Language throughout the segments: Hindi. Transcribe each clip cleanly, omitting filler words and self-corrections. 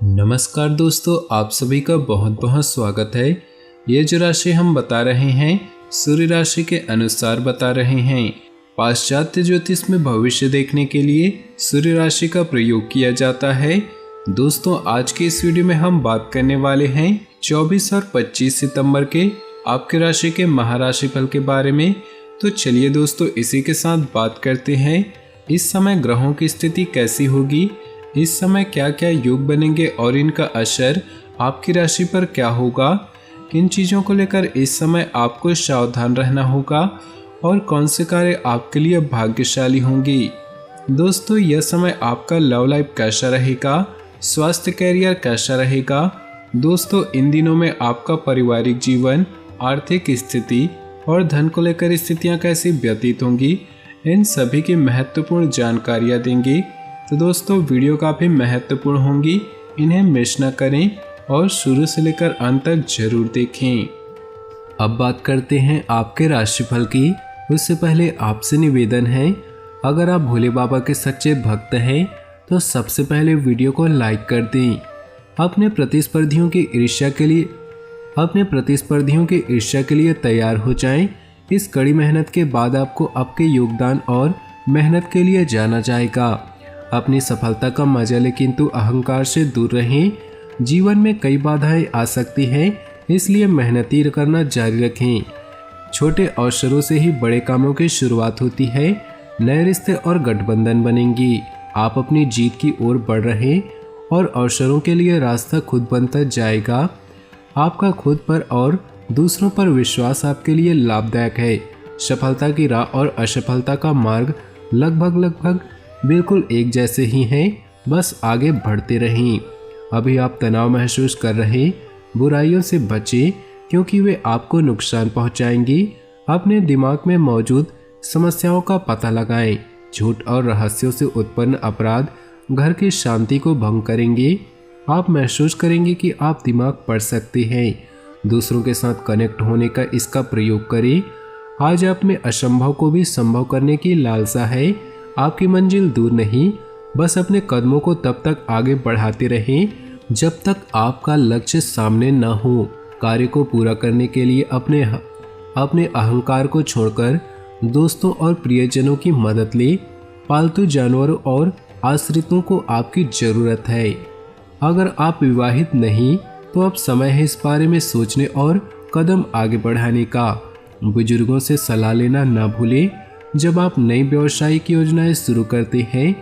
नमस्कार दोस्तों, आप सभी का बहुत बहुत स्वागत है। ये जो राशि हम बता रहे हैं सूर्य राशि के अनुसार बता रहे हैं। पाश्चात्य ज्योतिष में भविष्य देखने के लिए सूर्य राशि का प्रयोग किया जाता है। दोस्तों, आज के इस वीडियो में हम बात करने वाले हैं 24 और 25 सितंबर के आपके राशि के महाराशि फल के बारे में। तो चलिए दोस्तों, इसी के साथ बात करते हैं इस समय ग्रहों की स्थिति कैसी होगी, इस समय क्या क्या योग बनेंगे और इनका असर आपकी राशि पर क्या होगा, किन चीज़ों को लेकर इस समय आपको सावधान रहना होगा और कौन से कार्य आपके लिए भाग्यशाली होंगी। दोस्तों, यह समय आपका लव लाइफ कैसा रहेगा, स्वास्थ्य कैरियर कैसा रहेगा। दोस्तों, इन दिनों में आपका पारिवारिक जीवन, आर्थिक स्थिति और धन को लेकर स्थितियाँ कैसी व्यतीत होंगी, इन सभी की महत्वपूर्ण जानकारियाँ देंगे। तो दोस्तों, वीडियो काफ़ी महत्वपूर्ण होंगी, इन्हें मिस न करें और शुरू से लेकर अंत तक जरूर देखें। अब बात करते हैं आपके राशिफल की। उससे पहले आपसे निवेदन है, अगर आप भोले बाबा के सच्चे भक्त हैं तो सबसे पहले वीडियो को लाइक कर दें। अपने प्रतिस्पर्धियों की ईर्ष्या के लिए तैयार हो जाएं। इस कड़ी मेहनत के बाद आपको आपके योगदान और मेहनत के लिए जाना जाएगा। अपनी सफलता का मजा लें, किंतु अहंकार से दूर रहें। जीवन में कई बाधाएं आ सकती हैं, इसलिए मेहनती करना जारी रखें। छोटे अवसरों से ही बड़े कामों की शुरुआत होती है। नए रिश्ते और गठबंधन बनेंगी। आप अपनी जीत की ओर बढ़ रहे और अवसरों के लिए रास्ता खुद बनता जाएगा। आपका खुद पर और दूसरों पर विश्वास आपके लिए लाभदायक है। सफलता की राह और असफलता का मार्ग लगभग बिल्कुल एक जैसे ही हैं, बस आगे बढ़ते रहें। अभी आप तनाव महसूस कर रहे, बुराइयों से बचें क्योंकि वे आपको नुकसान पहुंचाएंगी। अपने दिमाग में मौजूद समस्याओं का पता लगाएं। झूठ और रहस्यों से उत्पन्न अपराध घर की शांति को भंग करेंगे। आप महसूस करेंगे कि आप दिमाग पढ़ सकते हैं। दूसरों के साथ कनेक्ट होने का इसका प्रयोग करें। आज आप में असंभव को भी संभव करने की लालसा है। आपकी मंजिल दूर नहीं, बस अपने कदमों को तब तक आगे बढ़ाते रहें जब तक आपका लक्ष्य सामने न हो। कार्य को पूरा करने के लिए अपने अहंकार को छोड़कर दोस्तों और प्रियजनों की मदद ले। पालतू जानवरों और आश्रितों को आपकी जरूरत है। अगर आप विवाहित नहीं तो अब समय है इस बारे में सोचने और कदम आगे बढ़ाने का। बुजुर्गों से सलाह लेना न भूलें। जब आप नई व्यावसायिक योजनाएं शुरू करते हैं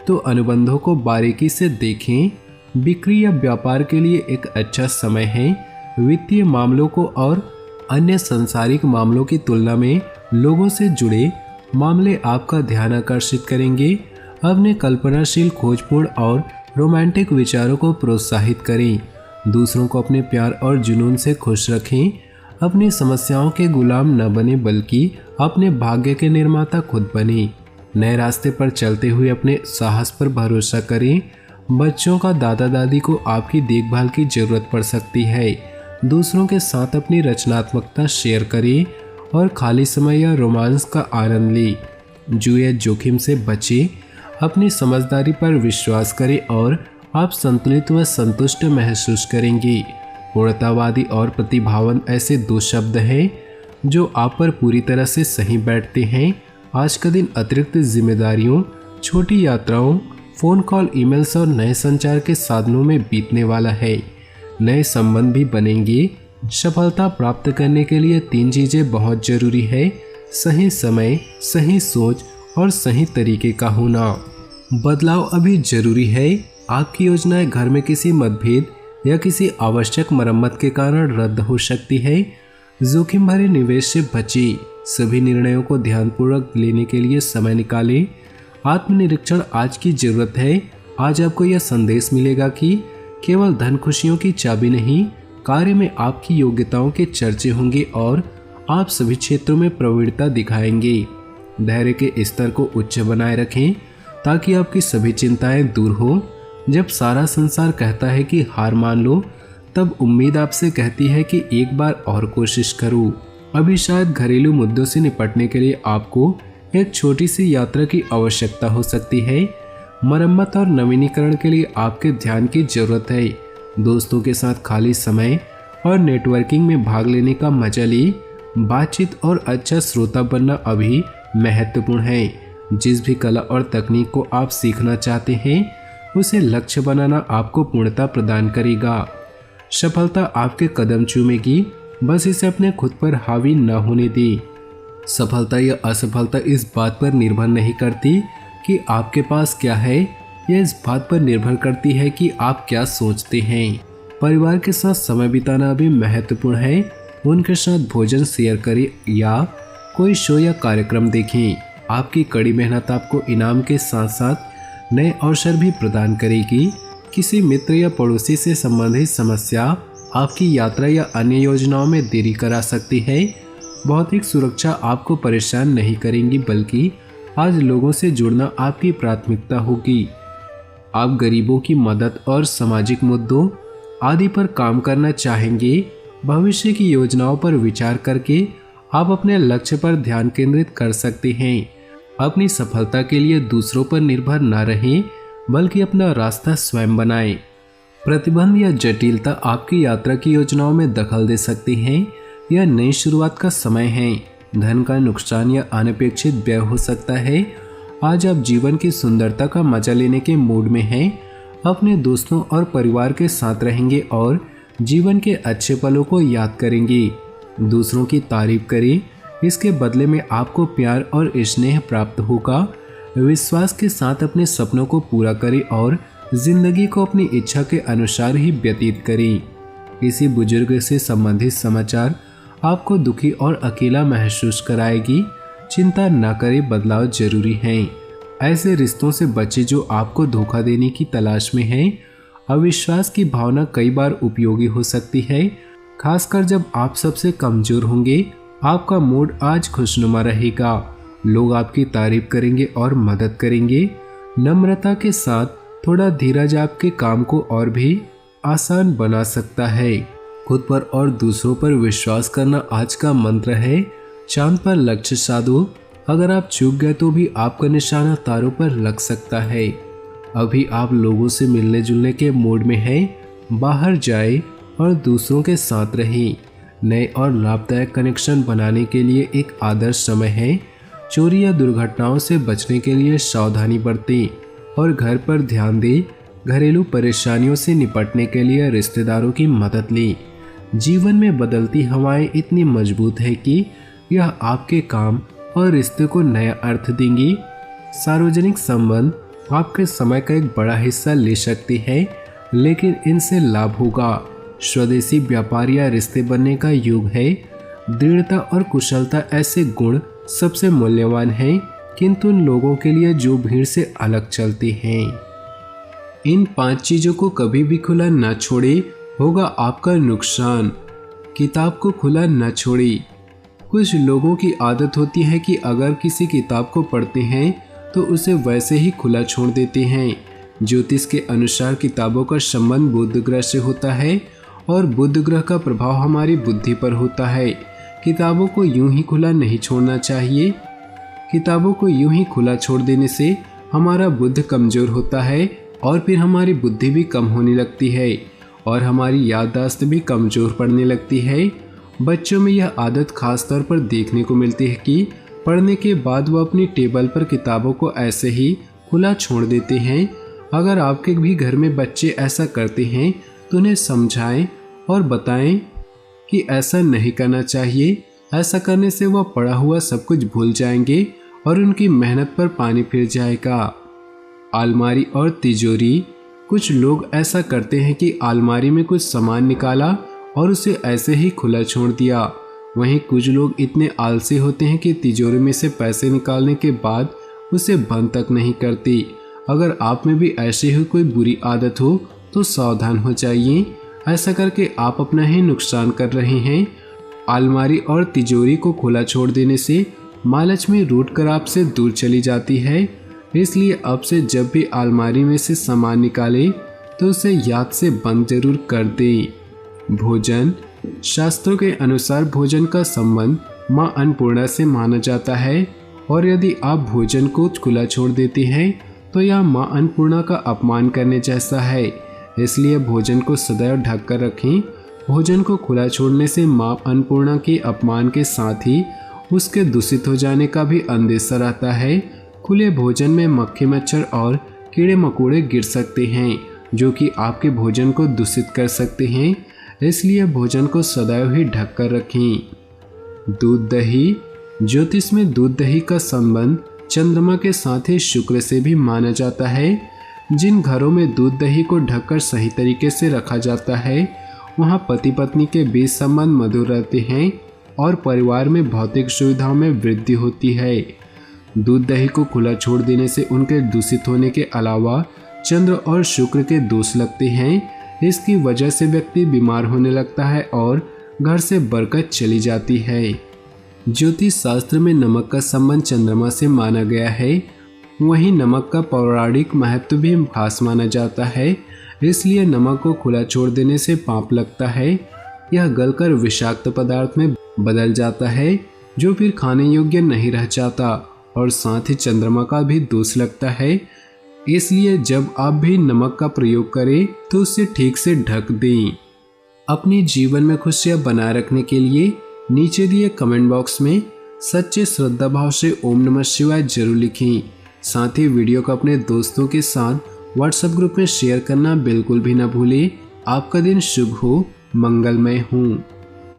तो अनुबंधों को बारीकी से देखें। बिक्री या व्यापार के लिए एक अच्छा समय है। वित्तीय मामलों को और अन्य सांसारिक मामलों की तुलना में लोगों से जुड़े मामले आपका ध्यान आकर्षित करेंगे। अपने कल्पनाशील, खोजपूर्ण और रोमांटिक विचारों को प्रोत्साहित करें। दूसरों को अपने प्यार और जुनून से खुश रखें। अपनी समस्याओं के गुलाम न बने, बल्कि अपने भाग्य के निर्माता खुद बने। नए रास्ते पर चलते हुए अपने साहस पर भरोसा करें। बच्चों का दादा दादी को आपकी देखभाल की जरूरत पड़ सकती है। दूसरों के साथ अपनी रचनात्मकता शेयर करें और खाली समय या रोमांस का आनंद लें। जुए जोखिम से बचें। अपनी समझदारी पर विश्वास करें और आप संतुलित व संतुष्ट महसूस करेंगे। पूर्णतावादी और प्रतिभावान ऐसे दो शब्द हैं जो आप पर पूरी तरह से सही बैठते हैं। आज का दिन अतिरिक्त जिम्मेदारियों, छोटी यात्राओं, फोन कॉल, ईमेल्स और नए संचार के साधनों में बीतने वाला है। नए संबंध भी बनेंगे। सफलता प्राप्त करने के लिए 3 चीजें बहुत जरूरी है: सही समय, सही सोच और सही तरीके का होना। बदलाव अभी जरूरी है। आपकी योजनाएं घर में किसी मतभेद या किसी आवश्यक मरम्मत के कारण रद्द हो सकती है। जोखिम भरे निवेश से बचें। सभी निर्णयों को ध्यानपूर्वक लेने के लिए समय निकालें। आत्मनिरीक्षण आज की जरूरत है। आज आपको यह संदेश मिलेगा कि केवल धन खुशियों की चाबी नहीं, कार्य में आपकी योग्यताओं के चर्चे होंगे और आप सभी क्षेत्रों में प्रवीणता दिखाएंगे। धैर्य के स्तर को उच्च बनाए रखें ताकि आपकी सभी चिंताएं दूर हो। जब सारा संसार कहता है कि हार मान लो, तब उम्मीद आपसे कहती है कि एक बार और कोशिश करो। अभी शायद घरेलू मुद्दों से निपटने के लिए आपको एक छोटी सी यात्रा की आवश्यकता हो सकती है। मरम्मत और नवीनीकरण के लिए आपके ध्यान की जरूरत है। दोस्तों के साथ खाली समय और नेटवर्किंग में भाग लेने का मजा ली। बातचीत और अच्छा श्रोता बनना अभी महत्वपूर्ण है। जिस भी कला और तकनीक को आप सीखना चाहते हैं उसे लक्ष्य बनाना आपको पूर्णता प्रदान करेगा। सफलता आपके कदम चूमेगी, बस इसे अपने खुद पर हावी न होने दी। सफलता या असफलता इस बात पर निर्भर नहीं करती कि आपके पास क्या है, यह इस बात पर निर्भर करती है कि आप क्या सोचते हैं। परिवार के साथ समय बिताना भी महत्वपूर्ण है। उनके साथ भोजन शेयर करें या कोई शो या कार्यक्रम देखें। आपकी कड़ी मेहनत आपको इनाम के साथ साथ नए अवसर भी प्रदान करेगी। किसी मित्र या पड़ोसी से संबंधित समस्या आपकी यात्रा या अन्य योजनाओं में देरी करा सकती है। भौतिक सुरक्षा आपको परेशान नहीं करेंगी, बल्कि आज लोगों से जुड़ना आपकी प्राथमिकता होगी। आप गरीबों की मदद और सामाजिक मुद्दों आदि पर काम करना चाहेंगे। भविष्य की योजनाओं पर विचार करके आप अपने लक्ष्य पर ध्यान केंद्रित कर सकते हैं। अपनी सफलता के लिए दूसरों पर निर्भर न रहें, बल्कि अपना रास्ता स्वयं बनाएं। प्रतिबंध या जटिलता आपकी यात्रा की योजनाओं में दखल दे सकती हैं। यह नई शुरुआत का समय है। धन का नुकसान या अनपेक्षित व्यय हो सकता है। आज आप जीवन की सुंदरता का मजा लेने के मूड में हैं। अपने दोस्तों और परिवार के साथ रहेंगे और जीवन के अच्छे पलों को याद करेंगे। दूसरों की तारीफ करें, इसके बदले में आपको प्यार और स्नेह प्राप्त होगा। विश्वास के साथ अपने सपनों को पूरा करें और जिंदगी को अपनी इच्छा के अनुसार ही व्यतीत करें। किसी बुजुर्ग से संबंधित समाचार आपको दुखी और अकेला महसूस कराएगी। चिंता न करें, बदलाव जरूरी है। ऐसे रिश्तों से बचें जो आपको धोखा देने की तलाश में हैं। अविश्वास की भावना कई बार उपयोगी हो सकती है, खासकर जब आप सबसे कमजोर होंगे। आपका मूड आज खुशनुमा रहेगा। लोग आपकी तारीफ करेंगे और मदद करेंगे। नम्रता के साथ थोड़ा धीरज आपके काम को और भी आसान बना सकता है। खुद पर और दूसरों पर विश्वास करना आज का मंत्र है। चांद पर लक्ष्य साधो, अगर आप चूक गए तो भी आपका निशाना तारों पर लग सकता है। अभी आप लोगों से मिलने जुलने के मूड में हैं। बाहर जाए और दूसरों के साथ रहें। नए और लाभदायक कनेक्शन बनाने के लिए एक आदर्श समय है। चोरी या दुर्घटनाओं से बचने के लिए सावधानी बरतें और घर पर ध्यान दें। घरेलू परेशानियों से निपटने के लिए रिश्तेदारों की मदद लें। जीवन में बदलती हवाएं इतनी मजबूत है कि यह आपके काम और रिश्ते को नया अर्थ देंगी। सार्वजनिक संबंध आपके समय का एक बड़ा हिस्सा ले सकती है, लेकिन इनसे लाभ होगा। स्वदेशी व्यापार या रिश्ते बनने का युग है। दृढ़ता और कुशलता ऐसे गुण सबसे मूल्यवान हैं, किंतु उन लोगों के लिए जो भीड़ से अलग चलते हैं। इन 5 चीजों को कभी भी खुला न छोड़े, होगा आपका नुकसान। किताब को खुला न छोड़े। कुछ लोगों की आदत होती है कि अगर किसी किताब को पढ़ते हैं तो उसे वैसे ही खुला छोड़ देते हैं। ज्योतिष के अनुसार किताबों का संबंध बुध ग्रह से होता है और बुध ग्रह का प्रभाव हमारी बुद्धि पर होता है। किताबों को यूं ही खुला नहीं छोड़ना चाहिए। किताबों को यूं ही खुला छोड़ देने से हमारा बुद्ध कमजोर होता है और फिर हमारी बुद्धि भी कम होने लगती है और हमारी याददाश्त भी कमजोर पड़ने लगती है। बच्चों में यह आदत खास तौर पर देखने को मिलती है कि पढ़ने के बाद वो अपनी टेबल पर किताबों को ऐसे ही खुला छोड़ देते हैं। अगर आपके भी घर में बच्चे ऐसा करते हैं तो उन्हें समझाएं और बताएं कि ऐसा नहीं करना चाहिए। ऐसा करने से वह पढ़ा हुआ सब कुछ भूल जाएंगे और उनकी मेहनत पर पानी फिर जाएगा। अलमारी और तिजोरी। कुछ लोग ऐसा करते हैं कि अलमारी में कुछ सामान निकाला और उसे ऐसे ही खुला छोड़ दिया। वहीं कुछ लोग इतने आलसी होते हैं कि तिजोरी में से पैसे निकालने के बाद उसे बंद तक नहीं करती। अगर आप में भी ऐसी ही कोई बुरी आदत हो तो सावधान हो जाइए। ऐसा करके आप अपना ही नुकसान कर रहे हैं। अलमारी और तिजोरी को खुला छोड़ देने से मालच में रूठ कर आपसे दूर चली जाती है। इसलिए अब से जब भी अलमारी में से सामान निकाले तो उसे याद से बंद जरूर कर दें। भोजन। शास्त्रों के अनुसार भोजन का संबंध माँ अन्नपूर्णा से माना जाता है और यदि आप भोजन को खुला छोड़ देते हैं तो यह माँ अन्नपूर्णा का अपमान करने जैसा है। इसलिए भोजन को सदैव ढक कर रखें। भोजन को खुला छोड़ने से माँ अन्नपूर्णा के अपमान के साथ ही उसके दूषित हो जाने का भी अंदेशा रहता है। खुले भोजन में मक्खी मच्छर और कीड़े मकोड़े गिर सकते हैं, जो कि आपके भोजन को दूषित कर सकते हैं। इसलिए भोजन को सदैव ही ढक कर रखें। दूध दही। ज्योतिष में दूध दही का संबंध चंद्रमा के साथ ही शुक्र से भी माना जाता है। जिन घरों में दूध दही को ढककर सही तरीके से रखा जाता है, वहाँ पति पत्नी के बीच संबंध मधुर रहते हैं और परिवार में भौतिक सुविधाओं में वृद्धि होती है। दूध दही को खुला छोड़ देने से उनके दूषित होने के अलावा चंद्र और शुक्र के दोष लगते हैं। इसकी वजह से व्यक्ति बीमार होने लगता है और घर से बरकत चली जाती है। ज्योतिष शास्त्र में नमक का संबंध चंद्रमा से माना गया है। वहीं नमक का पौराणिक महत्व भी खास माना जाता है। इसलिए नमक को खुला छोड़ देने से पाप लगता है। यह गलकर विषाक्त पदार्थ में बदल जाता है, जो फिर खाने योग्य नहीं रह जाता और साथ ही चंद्रमा का भी दोष लगता है। इसलिए जब आप भी नमक का प्रयोग करें तो उसे ठीक से ढक दें। अपने जीवन में खुशियां बनाए रखने के लिए नीचे दिए कमेंट बॉक्स में सच्चे श्रद्धा भाव से ओम नमः शिवाय जरूर लिखें। साथ ही वीडियो को अपने दोस्तों के साथ व्हाट्सएप ग्रुप में शेयर करना बिल्कुल भी ना भूलें। आपका दिन शुभ हो, मंगलमय हो।